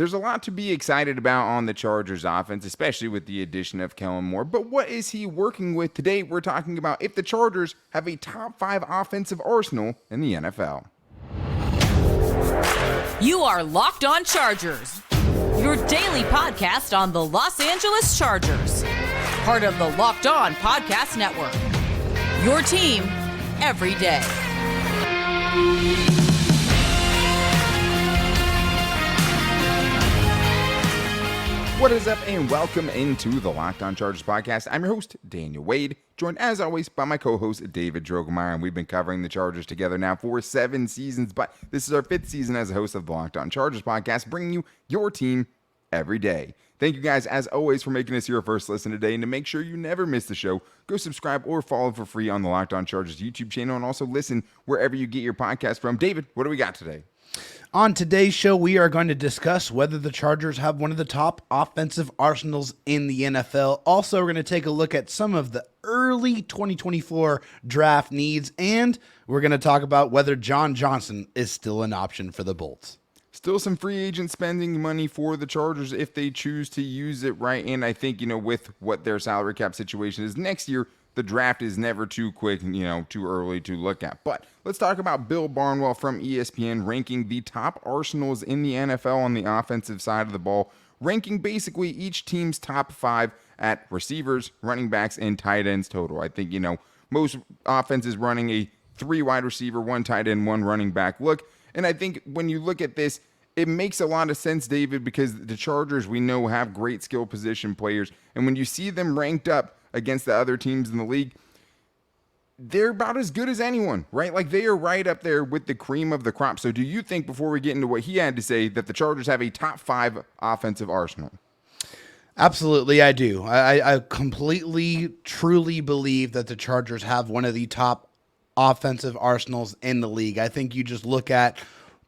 There's a lot to be excited about on the Chargers offense, especially with the addition of Kellen Moore. But what is he working with today? We're talking about if the Chargers have a top 5 offensive arsenal in the NFL. You are Locked On Chargers, your daily podcast on the Los Angeles Chargers. Part of the Locked On Podcast Network, your team every day. What is up, and welcome into the Locked On Chargers podcast. I'm your host, Daniel Wade, joined as always by my co-host, David Drogemeyer, and we've been covering the Chargers together now for 7 seasons, but this is our 5th season as a host of the Locked On Chargers podcast, bringing you your team every day. Thank you guys, as always, for making us your first listen today, and to make sure you never miss the show, go subscribe or follow for free on the Locked On Chargers YouTube channel, and also listen wherever you get your podcast from. David, what do we got today? On today's show, we are going to discuss whether the Chargers have one of the top offensive arsenals in the NFL. Also, we're going to take a look at some of the early 2024 draft needs, and we're going to talk about whether Quentin Johnston is still an option for the Bolts. Still some free agent spending money for the Chargers if they choose to use it, right? And I think, with what their salary cap situation is next year, the draft is never too quick, too early to look at. But let's talk about Bill Barnwell from ESPN ranking the top arsenals in the NFL on the offensive side of the ball, ranking basically each team's top 5 at receivers, running backs, and tight ends total. I think, most offenses running a 3 wide receiver, 1 tight end, 1 running back look. And I think when you look at this, it makes a lot of sense, David, because the Chargers, we know, have great skill position players. And when you see them ranked up against the other teams in the league, they're about as good as anyone, right? Like, they are right up there with the cream of the crop. So do you think, before we get into what he had to say, that the Chargers have a top 5 offensive arsenal? Absolutely, I do. I completely, truly believe that the Chargers have one of the top offensive arsenals in the league. I think you just look at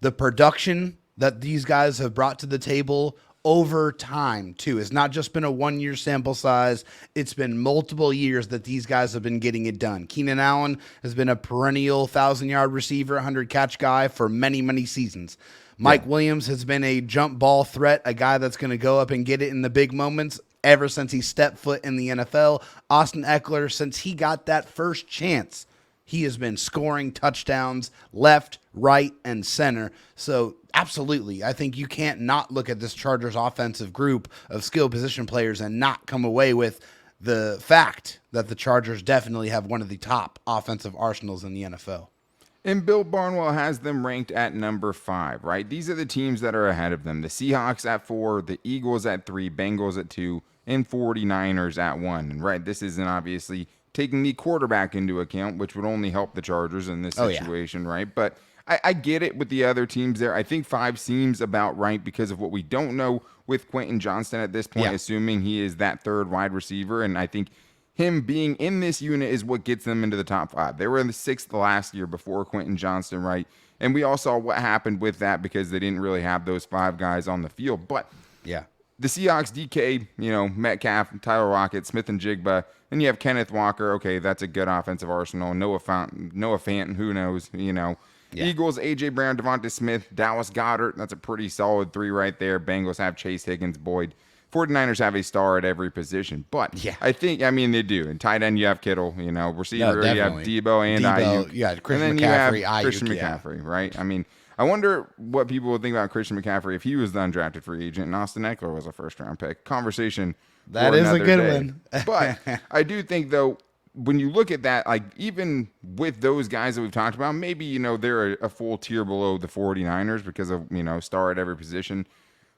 the production that these guys have brought to the table over time, too. It's not just been a 1-year sample size. It's been multiple years that these guys have been getting it done. Keenan Allen has been a perennial 1,000-yard receiver, 100-catch guy for many, many seasons. Mike Williams has been a jump ball threat, a guy that's going to go up and get it in the big moments ever since he stepped foot in the NFL. Austin Ekeler, since he got that first chance, he has been scoring touchdowns left, right, and center. So absolutely, I think you can't not look at this Chargers offensive group of skill position players and not come away with the fact that the Chargers definitely have one of the top offensive arsenals in the NFL. And Bill Barnwell has them ranked at number 5, right? These are the teams that are ahead of them. The Seahawks at 4, the Eagles at 3, Bengals at 2, and 49ers at 1. And right, this isn't obviously taking the quarterback into account, which would only help the Chargers in this situation, right? But I get it with the other teams there. I think 5 seems about right because of what we don't know with Quentin Johnston at this point, assuming he is that 3rd wide receiver. And I think him being in this unit is what gets them into the top 5. They were in the 6th last year before Quentin Johnston, right? And we all saw what happened with that because they didn't really have those 5 guys on the field. But the Seahawks, DK, Metcalf, Tyler Lockett, Smith and Jigba, and you have Kenneth Walker. Okay, that's a good offensive arsenal. Noah Fant, who knows, Eagles, A.J. Brown, Devonta Smith, Dallas Goedert. That's a pretty solid 3 right there. Bengals have Chase Higgins, Boyd. 49ers have a star at every position. But I think, they do. In tight end, you have Kittle. Receiver, you have Debo and Ayuk. Yeah, Christian and then McCaffrey, you have Christian McCaffrey, right? I wonder what people would think about Christian McCaffrey if he was the undrafted free agent and Austin Ekeler was a first-round pick. Conversation that is a good one. But I do think, though, when you look at that, like, even with those guys that we've talked about, maybe, they're a full tier below the 49ers because of, star at every position.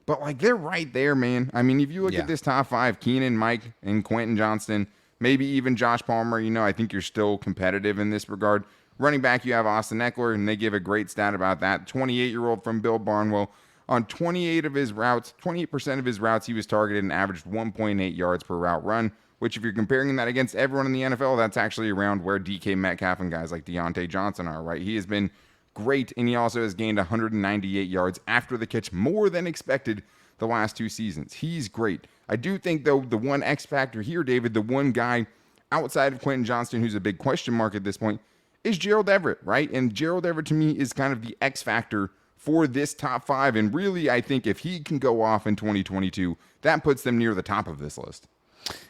But, like, they're right there, man. If you look at this top 5, Keenan, Mike, and Quentin Johnston, maybe even Josh Palmer, I think you're still competitive in this regard. Running back, you have Austin Ekeler, and they give a great stat about that. 28-year-old from Bill Barnwell. On 28% of his routes, he was targeted and averaged 1.8 yards per route run, which if you're comparing that against everyone in the NFL, that's actually around where DK Metcalf and guys like Deontay Johnson are, right? He has been great, and he also has gained 198 yards after the catch, more than expected the last 2 seasons. He's great. I do think, though, the one X factor here, David, the one guy outside of Quentin Johnston who's a big question mark at this point, is Gerald Everett, right? And Gerald Everett, to me, is kind of the X factor for this top 5. And really, I think if he can go off in 2022, that puts them near the top of this list.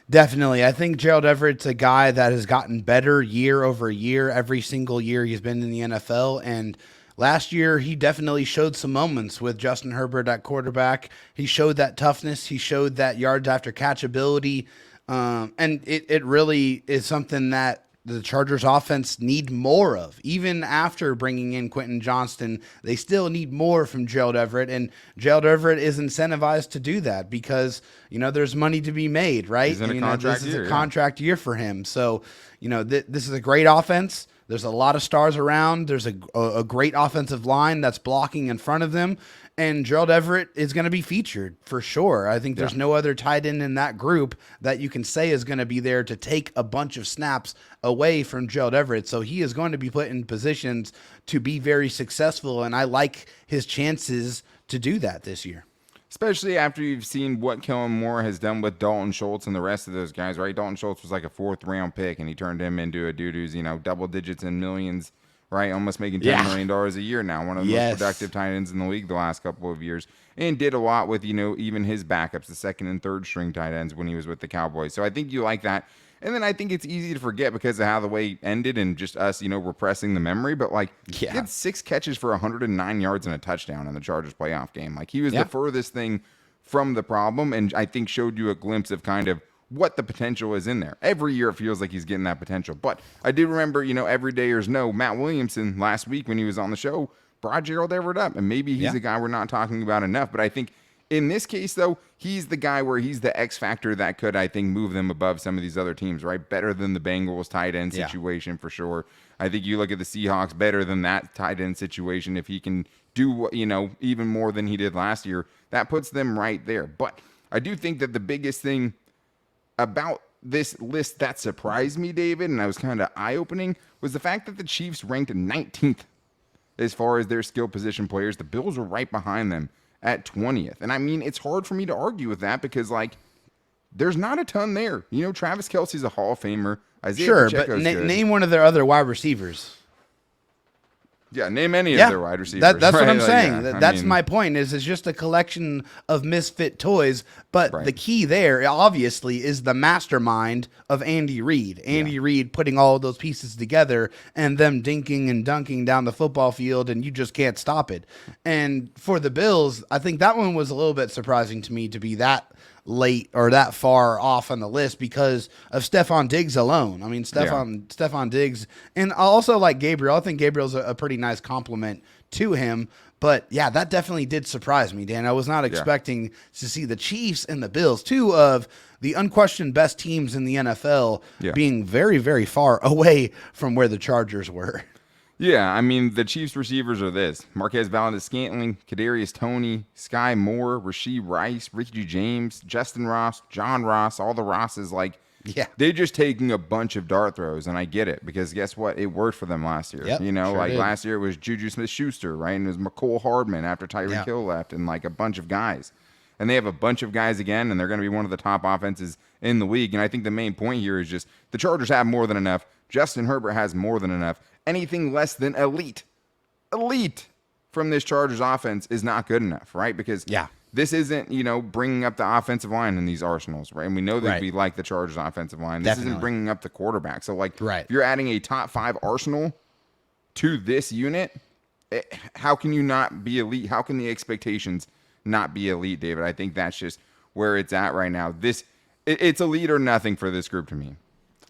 Definitely. I think Gerald Everett's a guy that has gotten better year over year, every single year he's been in the NFL. And last year, he definitely showed some moments with Justin Herbert at quarterback. He showed that toughness. He showed that yards after catch ability. And it really is something that the Chargers offense need more of. Even after bringing in Quentin Johnston, they still need more from Gerald Everett, and Gerald Everett is incentivized to do that because, there's money to be made, right? He's in a contract this is year, a contract year for him. So, this is a great offense. There's a lot of stars around. There's a great offensive line that's blocking in front of them. And Gerald Everett is going to be featured for sure. I think there's no other tight end in that group that you can say is going to be there to take a bunch of snaps away from Gerald Everett. So he is going to be put in positions to be very successful. And I like his chances to do that this year. Especially after you've seen what Kellen Moore has done with Dalton Schultz and the rest of those guys, right? Dalton Schultz was like a 4th-round pick, and he turned him into a dude who's, double digits and millions, right? Almost making $10 million a year now. One of the most productive tight ends in the league the last couple of years. And did a lot with, even his backups, the 2nd and 3rd string tight ends when he was with the Cowboys. So I think you like that. And then I think it's easy to forget because of how the way it ended and just us, repressing the memory. But, he had 6 catches for 109 yards and a touchdown in the Chargers playoff game. He was the furthest thing from the problem, and I think showed you a glimpse of kind of what the potential is in there. Every year it feels like he's getting that potential. But I do remember, everydayers know Matt Williamson last week when he was on the show brought Gerald Everett up. And maybe he's a guy we're not talking about enough. But I think in this case, though, he's the guy where he's the X factor that could, I think, move them above some of these other teams, right? Better than the Bengals tight end situation for sure. I think you look at the Seahawks, better than that tight end situation. If he can do, even more than he did last year, that puts them right there. But I do think that the biggest thing about this list that surprised me, David, and I was kind of eye-opening, was the fact that the Chiefs ranked 19th as far as their skill position players. The Bills were right behind them at 20th. And I mean, it's hard for me to argue with that because, there's not a ton there. Travis Kelce's a Hall of Famer. Isaiah Pacheco's but good. name one of their other wide receivers. Yeah, name any of their wide receivers. That's right? what I'm saying. That's mean, my point. Is it's just a collection of misfit toys. But the key there, obviously, is the mastermind of Andy Reid. Andy Reid putting all of those pieces together and them dinking and dunking down the football field, and you just can't stop it. And for the Bills, I think that one was a little bit surprising to me to be that late or that far off on the list because of Stephon Diggs alone. I mean, Stephon Diggs, and I also like Gabriel. I think Gabriel's a pretty nice compliment to him. But yeah, that definitely did surprise me, Dan. I was not expecting to see the Chiefs and the Bills, two of the unquestioned best teams in the NFL, being very, very far away from where the Chargers were. Yeah, I mean, the Chiefs receivers are this: Marquez Valdes-Scantling, Kadarius Toney, Sky Moore, Rashee Rice, Ricky James, Justin Ross, John Ross, all the Rosses. They're just taking a bunch of dart throws, and I get it because guess what? It worked for them last year. Yep, sure did. Last year it was Juju Smith-Schuster, right? And it was McCole Hardman after Tyreek Hill left, and a bunch of guys. And they have a bunch of guys again, and they're going to be one of the top offenses in the league. And I think the main point here is just the Chargers have more than enough. Justin Herbert has more than enough. Anything less than elite from this Chargers offense is not good enough, right? Because this isn't, bringing up the offensive line in these arsenals, right? And we know they'd be like the Chargers offensive line. This isn't bringing up the quarterback. So, if you're adding a top 5 arsenal to this unit, how can you not be elite? How can the expectations not be elite, David? I think that's just where it's at right now. It's elite or nothing for this group to me.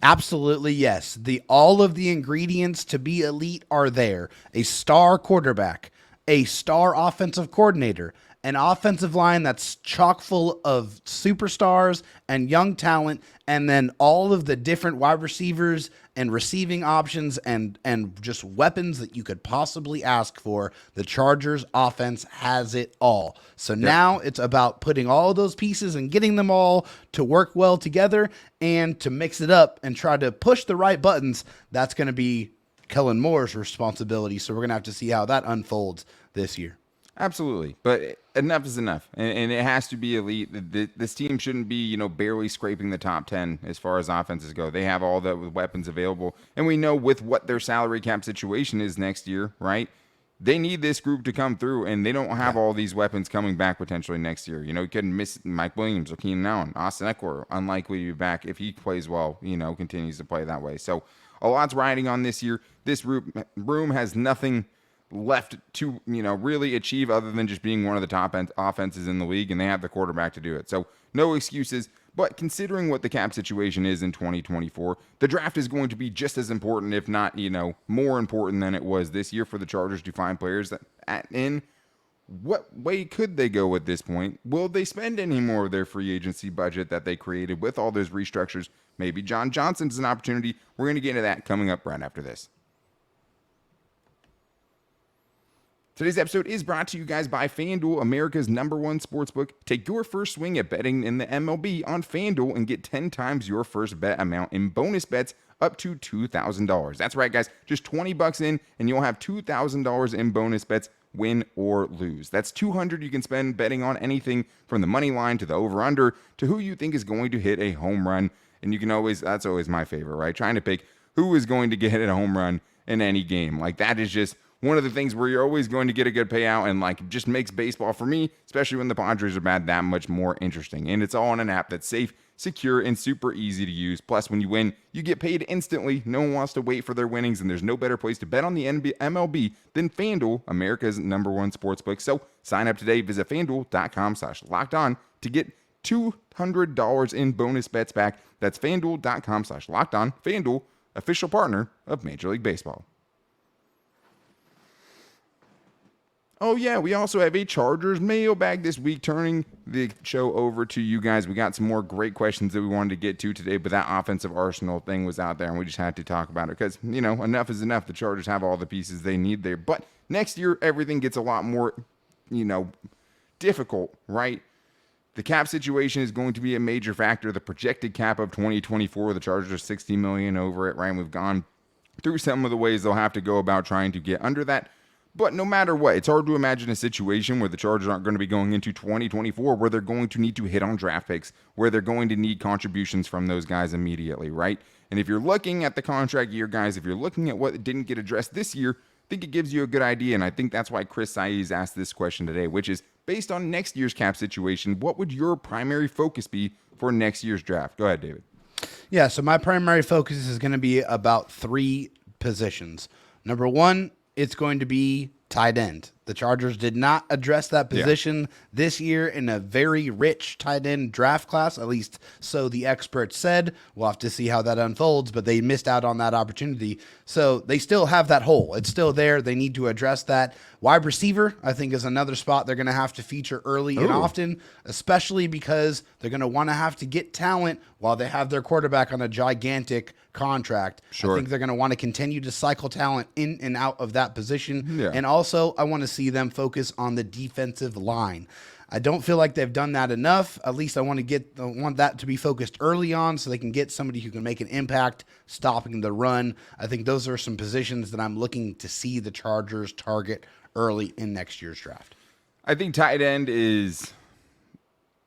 Absolutely, yes. All of the ingredients to be elite are there. A star quarterback, a star offensive coordinator, an offensive line that's chock full of superstars and young talent, and then all of the different wide receivers and receiving options and just weapons that you could possibly ask for. The Chargers offense has it all. So now it's about putting all of those pieces and getting them all to work well together and to mix it up and try to push the right buttons. That's going to be Kellen Moore's responsibility. So we're going to have to see how that unfolds this year. Absolutely. But enough is enough. And it has to be elite. This team shouldn't be, barely scraping the top 10 as far as offenses go. They have all the weapons available. And we know with what their salary cap situation is next year, right? they need this group to come through, and they don't have all these weapons coming back potentially next year. You couldn't miss Mike Williams or Keenan Allen. Austin Ekeler, unlikely to be back if he plays well, continues to play that way. So a lot's riding on this year. This room has nothing left to, really achieve other than just being one of the top offenses in the league, and they have the quarterback to do it. So no excuses. But considering what the cap situation is in 2024, the draft is going to be just as important, if not, more important than it was this year for the Chargers to find players in what way could they go at this point? Will they spend any more of their free agency budget that they created with all those restructures? Maybe John Johnson's an opportunity. We're going to get into that coming up right after this. Today's episode is brought to you guys by FanDuel, America's #1 sportsbook. Take your first swing at betting in the MLB on FanDuel and get 10 times your first bet amount in bonus bets up to $2,000. That's right, guys. Just $20 in, and you'll have $2,000 in bonus bets, win or lose. That's $200 you can spend betting on anything from the money line to the over-under to who you think is going to hit a home run. And you can always, that's always my favorite, right? Trying to pick who is going to get a home run in any game. Like, that is just one of the things where you're always going to get a good payout, and like just makes baseball, for me, especially when the Padres are bad, that much more interesting. And it's all on an app that's safe, secure, and super easy to use. Plus, when you win, you get paid instantly. No one wants to wait for their winnings, and there's no better place to bet on the MLB than FanDuel, America's #1 sportsbook. So sign up today. Visit FanDuel.com/lockedon to get $200 in bonus bets back. That's FanDuel.com/lockedon. FanDuel, official partner of Major League Baseball. Oh, yeah, we also have a Chargers mailbag this week, turning the show over to you guys. We got some more great questions that we wanted to get to today, but that offensive arsenal thing was out there, and we just had to talk about it because, enough is enough. The Chargers have all the pieces they need there. But next year, everything gets a lot more, difficult, right? The cap situation is going to be a major factor. The projected cap of 2024, the Chargers are $60 million over it, right? And we've gone through some of the ways they'll have to go about trying to get under that. But no matter what, it's hard to imagine a situation where the Chargers aren't going to be going into 2024 where they're going to need to hit on draft picks, where they're going to need contributions from those guys immediately, right? And if you're looking at the contract year, guys, if you're looking at what didn't get addressed this year, I think it gives you a good idea. And I think that's why Chris Saiz asked this question today, which is, based on next year's cap situation, what would your primary focus be for next year's draft? Go ahead, David. Yeah, so my primary focus is going to be about 3 positions. Number 1, it's going to be tight end. The Chargers did not address that position this year in a very rich tight end draft class, at least so the experts said. We'll have to see how that unfolds, but they missed out on that opportunity. So they still have that hole. It's still there. They need to address that. Wide receiver, I think, is another spot they're going to have to feature early and often, especially because they're going to want to have to get talent while they have their quarterback on a gigantic contract. Sure. I think they're going to want to continue to cycle talent in and out of that position. Yeah. And also, I want to see them focus on the defensive line. I don't feel like they've done that enough. At least I want that to be focused early on so they can get somebody who can make an impact stopping the run. I think those are some positions that I'm looking to see the Chargers target early in next year's draft. I think tight end is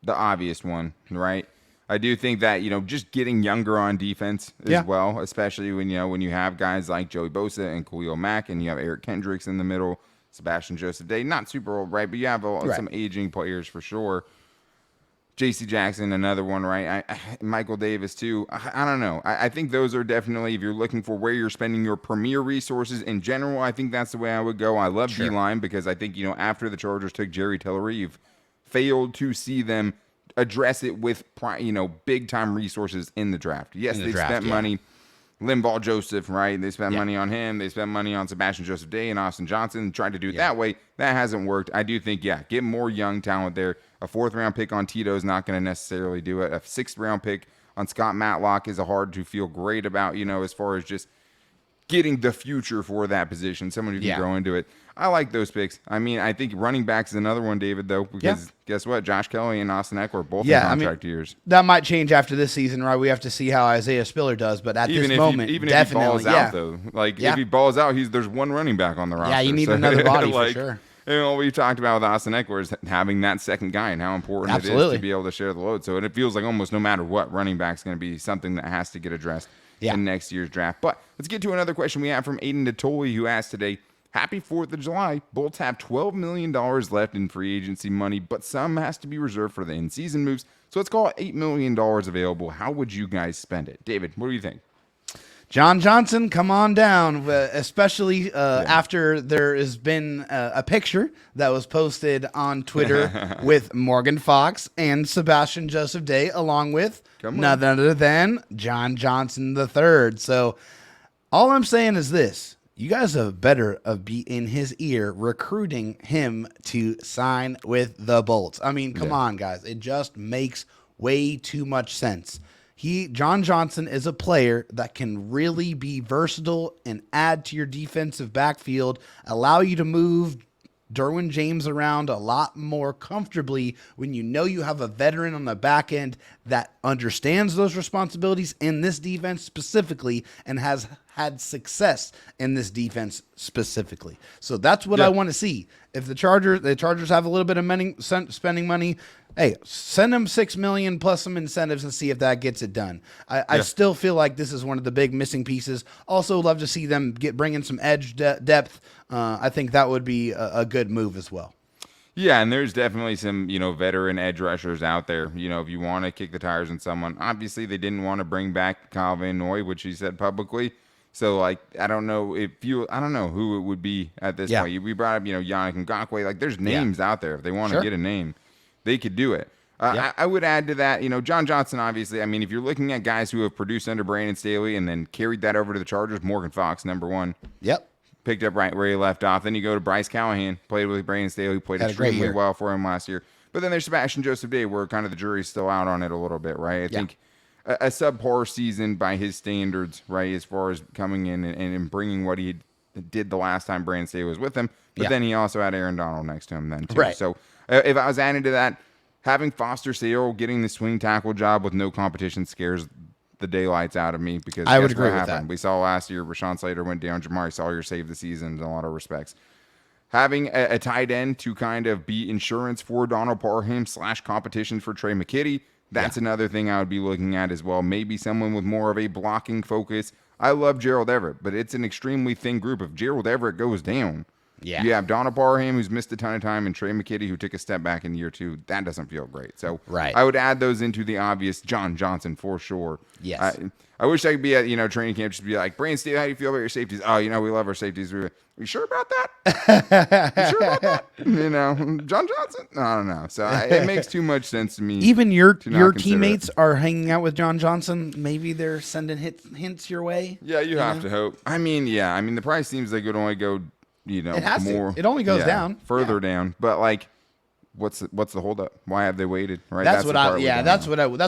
the obvious one, right? I do think that, just getting younger on defense as well, especially when you have guys like Joey Bosa and Khalil Mack, and you have Eric Kendricks in the middle, Sebastian Joseph Day, not super old, right? But you have some aging players for sure. J.C. Jackson, another one, right? Michael Davis, too. I don't know. I think those are definitely, if you're looking for where you're spending your premier resources in general, I think that's the way I would go. I love D-line because I think, after the Chargers took Jerry Tillery, you've failed to see them address it with, big-time resources in the draft. Yes, they spent money. Linval Joseph, right? They spent money on him. They spent money on Sebastian Joseph Day and Austin Johnson. Tried to do it that way. That hasn't worked. I do think, get more young talent there. A 4th-round pick on Tito is not going to necessarily do it. A 6th-round pick on Scott Matlock is hard to feel great about, as far as just getting the future for that position, someone who can grow into it. I like those picks. I mean, I think running backs is another one, David, though, because guess what? Josh Kelly and Austin Ekeler both in contract years. That might change after this season, right? We have to see how Isaiah Spiller does, but at this moment, even if he balls out, though, if he balls out, there's one running back on the roster. Yeah, you need another body for sure. We talked about with Austin Ekeler is having that second guy and how important it is to be able to share the load. So it feels like almost no matter what, running back's going to be something that has to get addressed in next year's draft. But let's get to another question we have from Aiden Natoli, who asked today, Happy 4th of July. Bolts have $12 million left in free agency money, but some has to be reserved for the in-season moves. So let's call it $8 million available. How would you guys spend it? David, what do you think? John Johnson, come on down, especially after there has been a picture that was posted on Twitter with Morgan Fox and Sebastian Joseph Day, along with none other than John Johnson III. So all I'm saying is this. You guys have better be in his ear recruiting him to sign with the Bolts. I mean, come on, guys. It just makes way too much sense. John Johnson is a player that can really be versatile and add to your defensive backfield, allow you to move Derwin James around a lot more comfortably when you know you have a veteran on the back end that understands those responsibilities in this defense specifically and has had success in this defense specifically. So that's what I want to see. If the Chargers have a little bit of money, spending money, hey, send them $6 million plus some incentives and see if that gets it done. I still feel like this is one of the big missing pieces. Also, love to see them bring in some edge depth. I think that would be a good move as well. Yeah, and there's definitely some, veteran edge rushers out there. If you want to kick the tires on someone, obviously they didn't want to bring back Kyle Van Noy, which he said publicly. So, I don't know who it would be at this point. We brought up, Yannick Ngakoue. There's names out there. If they want to get a name, they could do it. I would add to that, John Johnson, obviously. I mean, if you're looking at guys who have produced under Brandon Staley and then carried that over to the Chargers, Morgan Fox, number one. Yep. Picked up right where he left off. Then you go to Bryce Callahan, played with Brandon Staley, played extremely well for him last year. But then there's Sebastian Joseph Day, where kind of the jury's still out on it a little bit, right? I think a subpar season by his standards, right, as far as coming in and bringing what he did the last time Brandon Staley was with him. But then he also had Aaron Donald next to him then, too. Right. So if I was adding to that, having Foster Sale getting the swing tackle job with no competition scares the daylights out of me, because I would agree with that. We saw last year Rashawn Slater went down, Jamari Sawyer saved the season in a lot of respects. Having a tight end to kind of be insurance for Donald Parham / competition for Trey McKitty, that's another thing I would be looking at as well. Maybe someone with more of a blocking focus. I love Gerald Everett, but it's an extremely thin group. If Gerald Everett goes down, you have Donald Parham, who's missed a ton of time, and Trey McKitty, who took a step back in year 2. That doesn't feel great. So I would add those into the obvious. John Johnson, for sure. Yes. I wish I could be at training camp, just be like, Brandon Steve, how do you feel about your safeties? Oh, we love our safeties. Are you sure about that? You sure about that? John Johnson? I don't know. So it makes too much sense to me. Even your teammates are hanging out with John Johnson. Maybe they're sending hints your way. Yeah, you have to hope. I mean, the price seems like it would only go, it has more. It only goes down. Further down. But what's the holdup? Why have they waited? Right. That's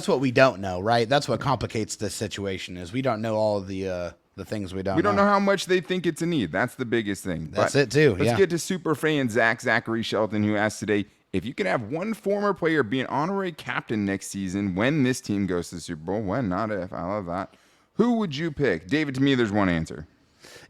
what we don't know. Right. That's what complicates this situation is we don't know all of the things we don't know. We don't know how much they think it's a need. That's the biggest thing. That's it too. Let's get to super fan Zachary Shelton, who asked today, if you could have one former player be an honorary captain next season when this team goes to the Super Bowl, when, not if. I love that. Who would you pick? David, to me, there's one answer.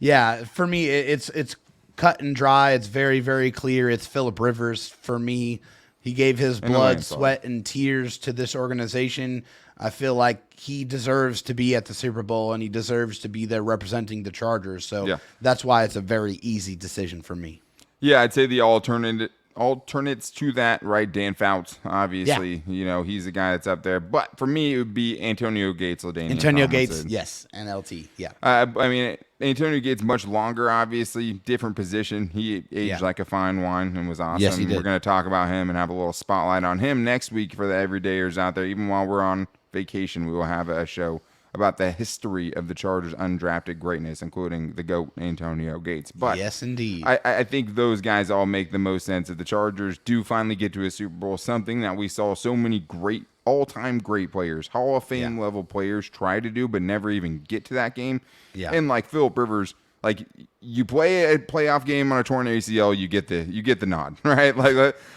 Yeah, for me, it's cut and dry. It's very, very clear. It's Phillip Rivers for me. He gave his blood, sweat, and tears to this organization. I feel like he deserves to be at the Super Bowl, and he deserves to be there representing the Chargers. So that's why it's a very easy decision for me. Yeah, I'd say the alternates to that, right? Dan Fouts, obviously. He's a guy that's up there. But for me, it would be Antonio Gates. Antonio Gates, yes, NLT, yeah. I mean, Antonio Gates much longer, obviously, different position. He aged like a fine wine and was awesome. Yes, he did. We're going to talk about him and have a little spotlight on him next week for the everydayers out there. Even while we're on vacation, we will have a show about the history of the Chargers' undrafted greatness, including the GOAT, Antonio Gates. But yes, indeed. I think those guys all make the most sense. If the Chargers do finally get to a Super Bowl, something that we saw so many great, all-time great players, Hall of Fame level players try to do, but never even get to that game. Yeah. And like Phillip Rivers, you play a playoff game on a torn ACL, you get the nod, right?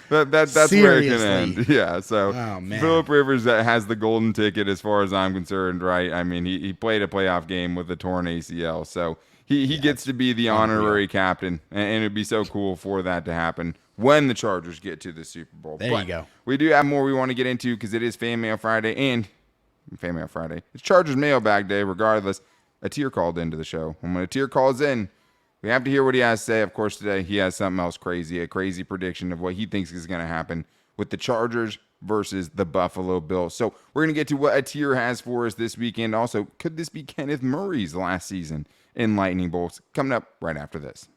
That's where it can end. Yeah. So Phillip Rivers has the golden ticket as far as I'm concerned, right? I mean, he played a playoff game with a torn ACL, so he gets to be the honorary captain, and it'd be so cool for that to happen when the Chargers get to the Super Bowl. There you go. We do have more we want to get into because it is Fan Mail Friday, and Fan Mail Friday. It's Chargers Mailbag Day, regardless. A tier called into the show. And when a tier calls in, we have to hear what he has to say. Of course, today he has something else crazy, a crazy prediction of what he thinks is going to happen with the Chargers versus the Buffalo Bills. So we're going to get to what a tier has for us this weekend. Also, could this be Kenneth Murray's last season in Lightning Bolts? Coming up right after this.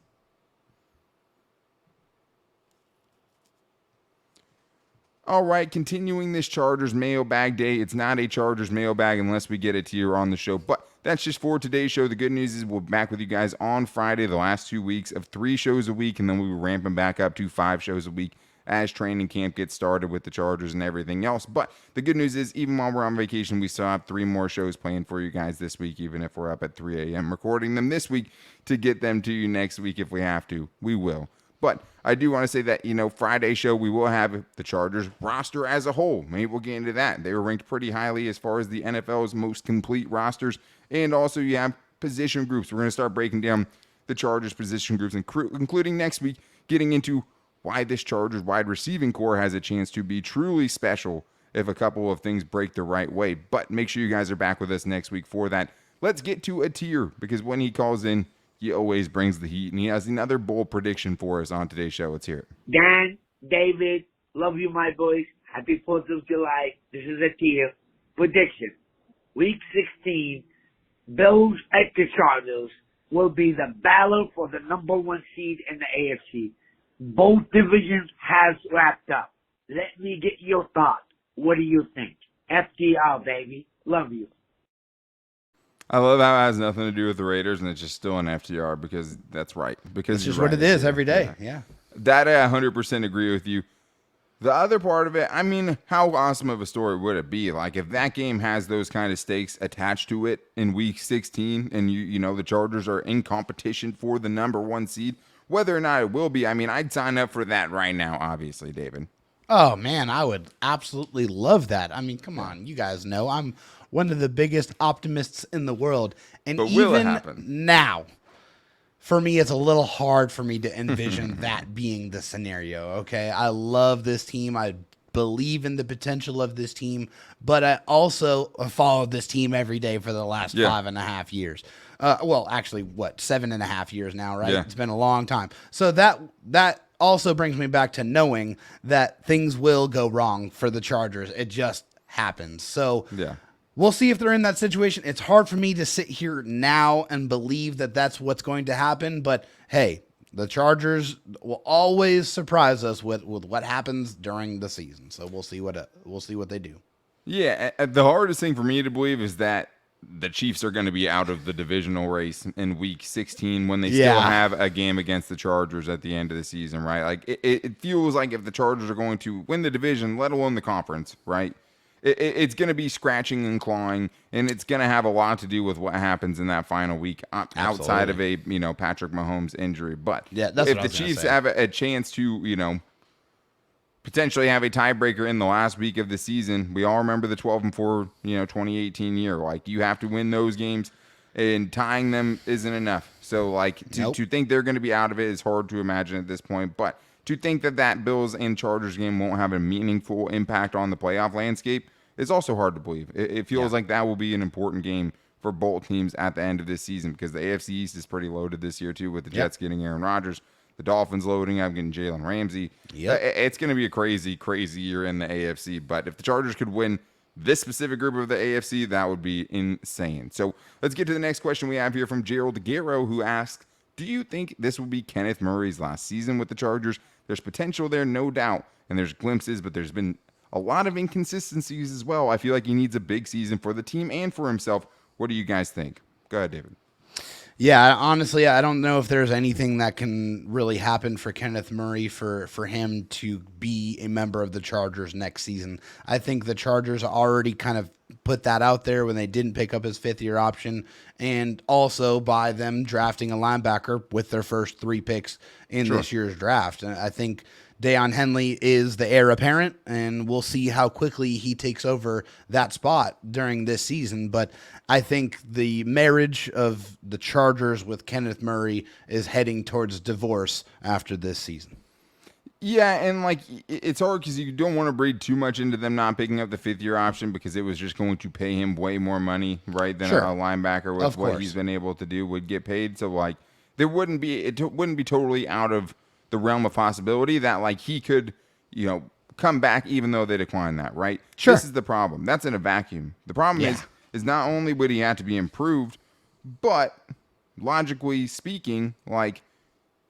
All right, continuing this Chargers mailbag day. It's not a Chargers mailbag unless we get a tier on the show, but that's just for today's show. The good news is we'll be back with you guys on Friday, the last 2 weeks of 3 shows a week, and then we'll be ramping back up to 5 shows a week as training camp gets started with the Chargers and everything else. But the good news is, even while we're on vacation, we still have 3 more shows planned for you guys this week, even if we're up at 3 a.m. recording them this week to get them to you next week if we have to. We will. But I do want to say that, Friday show, we will have the Chargers roster as a whole. Maybe we'll get into that. They were ranked pretty highly as far as the NFL's most complete rosters. And also you have position groups. We're going to start breaking down the Chargers position groups, including next week, getting into why this Chargers wide receiving core has a chance to be truly special if a couple of things break the right way. But make sure you guys are back with us next week for that. Let's get to a tier, because when he calls in, he always brings the heat, and he has another bold prediction for us on today's show. Let's hear it. Dan, David, love you, my boys. Happy 4th of July. This is a tier prediction. Week 16, Bills at the Chargers will be the battle for the number 1 seed in the AFC. Both divisions has wrapped up. Let me get your thoughts. What do you think? FTR, baby. Love you. I love how it has nothing to do with the Raiders, and it's just still an FTR, because that's right. Because It's just what it is every day. Yeah. That I 100% agree with you. The other part of it, I mean, how awesome of a story would it be? Like, if that game has those kind of stakes attached to it in week 16, and the Chargers are in competition for the number 1 seed, whether or not it will be, I mean, I'd sign up for that right now, obviously, David. Oh, man, I would absolutely love that. I mean, come on. You guys know I'm one of the biggest optimists in the world. And But will it even happen? now, for me, it's a little hard for me to envision that being the scenario, okay? I love this team. I believe in the potential of this team, but I also followed this team every day for the last 5.5 years. Well, actually, 7.5 years now, right? Yeah. It's been a long time. So that also brings me back to knowing that things will go wrong for the Chargers. It just happens. So Yeah. we'll see if they're in that situation. It's hard for me to sit here now and believe that that's what's going to happen. But hey, the Chargers will always surprise us with what happens during the season. So we'll see what they do. Yeah, the hardest thing for me to believe is that the Chiefs are going to be out of the divisional race in week 16 when they still have a game against the Chargers at the end of the season, right? Like, it feels like if the Chargers are going to win the division, let alone the conference, right? It's going to be scratching and clawing, and it's going to have a lot to do with what happens in that final week outside of a Patrick Mahomes injury. But yeah, that's if what I the was gonna Chiefs say. have a chance to potentially have a tiebreaker in the last week of the season, we all remember the 12-4 2018 year. Like, you have to win those games, and tying them isn't enough. So to think they're going to be out of it is hard to imagine at this point. But to think that Bills and Chargers game won't have a meaningful impact on the playoff landscape is also hard to believe. It feels like that will be an important game for both teams at the end of this season, because the AFC East is pretty loaded this year too, with the Jets getting Aaron Rodgers, the Dolphins loading up, getting Jalen Ramsey. It's going to be a crazy, crazy year in the AFC. But if the Chargers could win this specific group of the AFC, that would be insane. So let's get to the next question we have here from Gerald Guerrero, who asks, do you think this will be Kenneth Murray's last season with the Chargers? There's potential there, no doubt, and there's glimpses, but there's been a lot of inconsistencies as well. I feel like he needs a big season for the team and for himself. What do you guys think? Go ahead, David. Yeah, honestly, I don't know if there's anything that can really happen for Kenneth Murray for him to be a member of the Chargers next season. I think the Chargers already kind of put that out there when they didn't pick up his 5th-year option, and also by them drafting a linebacker with their first 3 picks in this year's draft. And I think Deion Henley is the heir apparent, and we'll see how quickly he takes over that spot during this season. But I think the marriage of the Chargers with Kenneth Murray is heading towards divorce after this season. Yeah, and it's hard because you don't want to breed too much into them not picking up the 5th-year option, because it was just going to pay him way more money, right, than a linebacker with what he's been able to do would get paid. So, wouldn't be totally out of the realm of possibility that like he could, come back even though they decline that, right? Sure. This is the problem. That's in a vacuum. The problem Yeah. is not only would he have to be improved, but logically speaking, like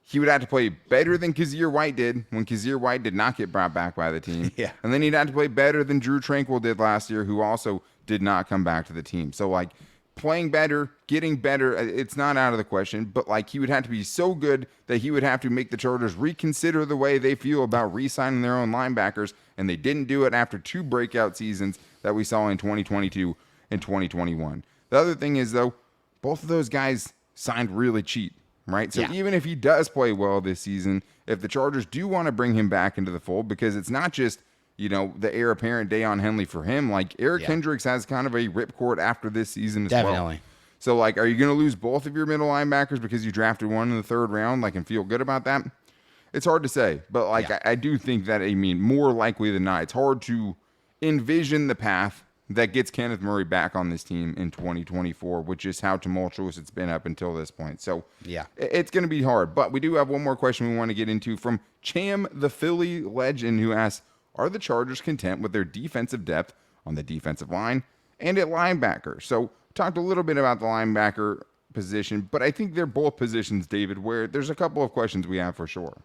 he would have to play better than Kazir White did when Kazir White did not get brought back by the team. Yeah. And then he'd have to play better than Drew Tranquil did last year, who also did not come back to the team. So like playing better, getting better, it's not out of the question, but like he would have to be so good that he would have to make the Chargers reconsider the way they feel about re-signing their own linebackers, and they didn't do it after 2 breakout seasons that we saw in 2022 and 2021. The other thing is, though, both of those guys signed really cheap, right? So even if he does play well this season, if the Chargers do want to bring him back into the fold, because it's not just the heir apparent Dayon Henley for him. Like Eric Hendricks has kind of a ripcord after this season as well. Definitely. So like, are you going to lose both of your middle linebackers because you drafted one in the 3rd round, like, and feel good about that? It's hard to say, but like, I do think that, more likely than not, it's hard to envision the path that gets Kenneth Murray back on this team in 2024, which is how tumultuous it's been up until this point. So it's going to be hard, but we do have one more question we want to get into from Cham, the Philly legend, who asks, are the Chargers content with their defensive depth on the defensive line and at linebacker? So talked a little bit about the linebacker position, but I think they're both positions, David, where there's a couple of questions we have for sure.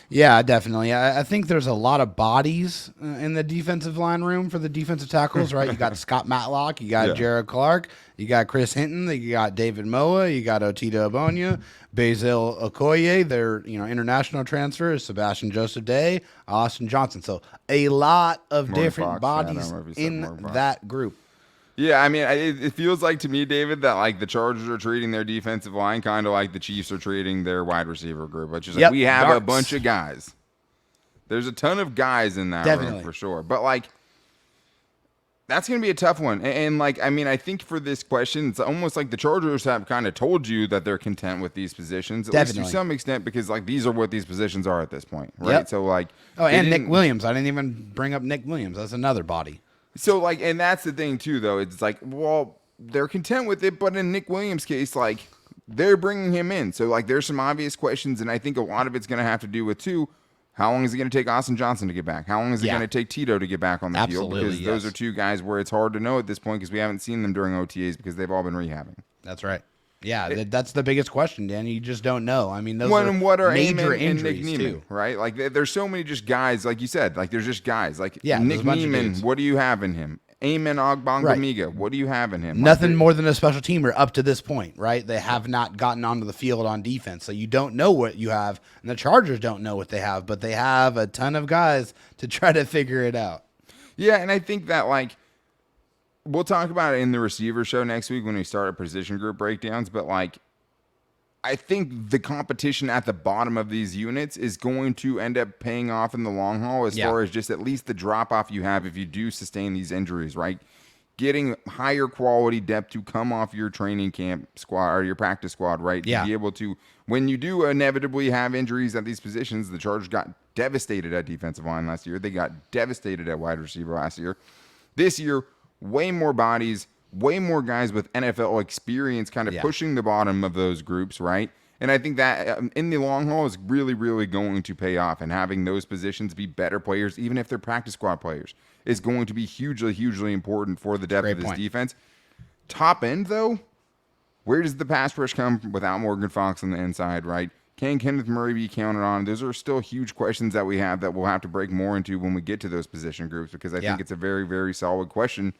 Yeah, definitely. I think there's a lot of bodies in the defensive line room for the defensive tackles, right? You got Scott Matlock, you got Jared Clark, you got Chris Hinton, you got David Moa, you got Otito Obonya, Basil Okoye, their international transfer is Sebastian Joseph Day, Austin Johnson. So a lot of different bodies in that group. Yeah, it feels like to me, David, that like the Chargers are treating their defensive line kind of like the Chiefs are treating their wide receiver group, which is like we have a bunch of guys. There's a ton of guys in that room for sure, but like that's going to be a tough one. And like, I think for this question, it's almost like the Chargers have kind of told you that they're content with these positions, at least to some extent, because like these are what these positions are at this point, right? Yep. So like, and Nick Williams. I didn't even bring up Nick Williams. That's another body. So, like, and that's the thing, too, though. It's like, well, they're content with it, but in Nick Williams' case, like, they're bringing him in. So, like, there's some obvious questions, and I think a lot of it's going to have to do with, too, how long is it going to take Austin Johnson to get back? How long is it going to take Tito to get back on the field? Because those are 2 guys where it's hard to know at this point because we haven't seen them during OTAs because they've all been rehabbing. That's right. Yeah, that's the biggest question, Dan. You just don't know. Those what are major and injuries, Nick Niemann, too. right? Like, there's so many just guys, like you said, like, there's just guys. Like, Nick Niemann, what do you have in him? Amen Ogbongamiga, what do you have in him? Nothing more than a special teamer up to this point, right? They have not gotten onto the field on defense, so you don't know what you have, and the Chargers don't know what they have, but they have a ton of guys to try to figure it out. Yeah, and I think that, like, we'll talk about it in the receiver show next week when we start our position group breakdowns, but, like, I think the competition at the bottom of these units is going to end up paying off in the long haul as far as just at least the drop-off you have if you do sustain these injuries, right? Getting higher quality depth to come off your training camp squad or your practice squad, right? To be able to, when you do inevitably have injuries at these positions, the Chargers got devastated at defensive line last year. They got devastated at wide receiver last year. This year, way more bodies, way more guys with NFL experience kind of pushing the bottom of those groups, right? And I think that in the long haul is really, really going to pay off. And having those positions be better players, even if they're practice squad players, is going to be hugely, hugely important for the depth of this defense. Top end, though, where does the pass rush come without Morgan Fox on the inside, right? Can Kenneth Murray be counted on? Those are still huge questions that we have that we'll have to break more into when we get to those position groups, because I think it's a very, very solid question.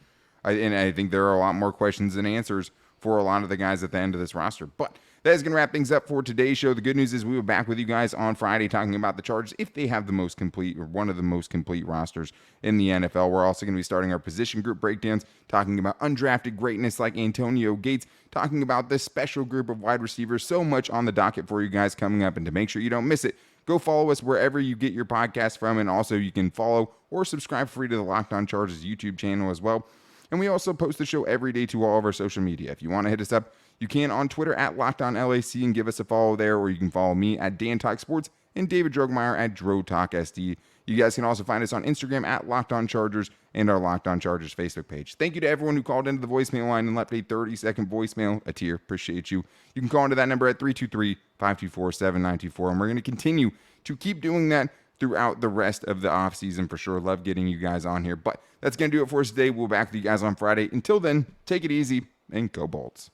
And I think there are a lot more questions than answers for a lot of the guys at the end of this roster. But that is going to wrap things up for today's show. The good news is we were back with you guys on Friday talking about the Chargers if they have the most complete or one of the most complete rosters in the NFL. We're also going to be starting our position group breakdowns, talking about undrafted greatness like Antonio Gates, talking about this special group of wide receivers. So much on the docket for you guys coming up. And to make sure you don't miss it, go follow us wherever you get your podcast from. And also you can follow or subscribe free to the Locked On Chargers YouTube channel as well. And we also post the show every day to all of our social media. If you want to hit us up, you can on Twitter at LockedOnLAC and give us a follow there, or you can follow me at Dan Talk Sports and David Drogemeyer at DroTalkSD. You guys can also find us on Instagram at Locked On Chargers and our Locked On Chargers Facebook page. Thank you to everyone who called into the voicemail line and left a 30-second voicemail. A tier. Appreciate you. You can call into that number at 323-524-7924, and we're going to continue to keep doing that throughout the rest of the offseason for sure. Love getting you guys on here. But that's going to do it for us today. We'll be back with you guys on Friday. Until then, take it easy and go Bolts.